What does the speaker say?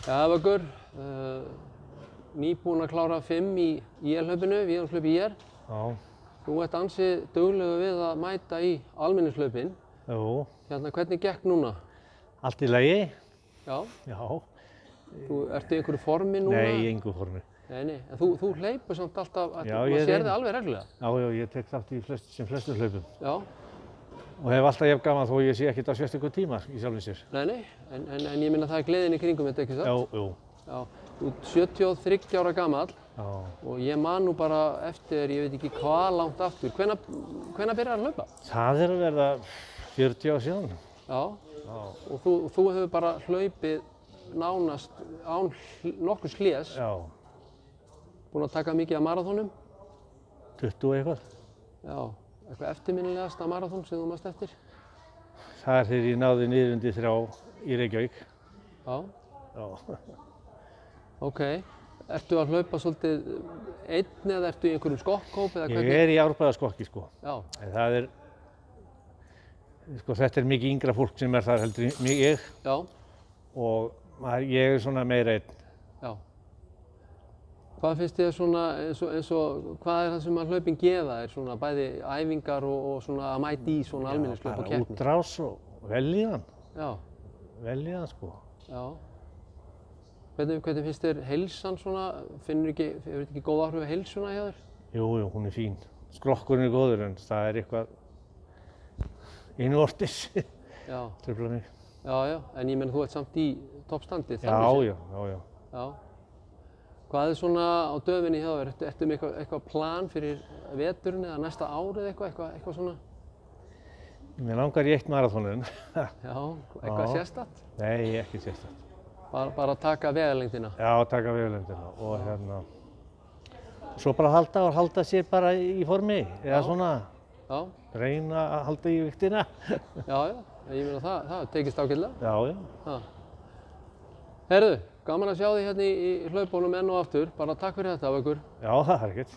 Já, Vöggur, nýbúinn að klára 5 í IR-hlaupinu, Víðangshlaup IR. Já. Þú ert ansi duglegur við að mæta í almenningshlaupin. Jú. Hérna, hvernig gekk núna? Allt í lagi. Já. Já. Þú ertu í einhverju formi núna? Nei, í engu formi. Nei. En þú hleypur samt alltaf, Já, maður sér þig alveg reglulega. Já, ég tek þátt í sem flestum hlaupum. Já. Og hef alltaf jafn gaman þó ég sé ekkert á sérstökum tíma í sjálfum sér. Nei, en ég minna það er gleðin í kringum þetta, ekki satt? Jú. Já. Þú ert 73 ára gamall. Já. Og ég man nú bara eftir, ég veit ekki hvað langt aftur. Hvenær byrjar að hlaupa? Það að verða 40 ár síðan. Já. Og þú hefur bara hlaupið nánast án nokkurs hlés. Já. Búinn að taka mikið af maraþonum? 20 eitthvað. Já. Eitthvað eftirminnilegasta maraþon sem þú manst eftir? Það þegar ég náði niður undir 3 í Reykjavík. Já. Já. Ok. Ertu að hlaupa svolítið einn eða ertu í einhverjum skokkhóp eða hvernig? Ég í árbæðaskokki sko. Já. En það sko þetta mikið yngra fólk sem þar heldur en ég. Já. Og ég svona meira einn. Já. Hvað finnst þér svona eins og hvað það sem að hlaupin gefa þér svona bæði æfingar og svona að mæta í svona almenningshlaup og keppni? Bara útrás og vellíðan. Já. Vellíðan sko. Já. Hvernig finnst þér heilsan svona, hefur þetta ekki góð áhrif á heilsuna hjá þér? Jú, hún er fín. Skrokkurinn er góður en það er eitthvað innvortis. Já. Truflar mig. Já, en ég menn þú ert samt í toppstandi. Já. Hvað er svona á döfinni hjá þér? Ertu með eitthvað plan fyrir veturinn eða næsta árið eitthvað svona? Mér langar í 1 maraþoninn. Já, eitthvað sérstakt? Nei, ekki sérstakt. Bara taka vegalengdina? Já, taka vegalengdina og svo bara halda sér bara í formi eða svona. Já. Reyna að halda í viktina. Já, ég meina það tekist ágætlega. Já. Heyrðu, gaman að sjá þig hérna í hlaupunum enn og aftur. Bara takk fyrir þetta, Vöggur. Já, það er ekkert.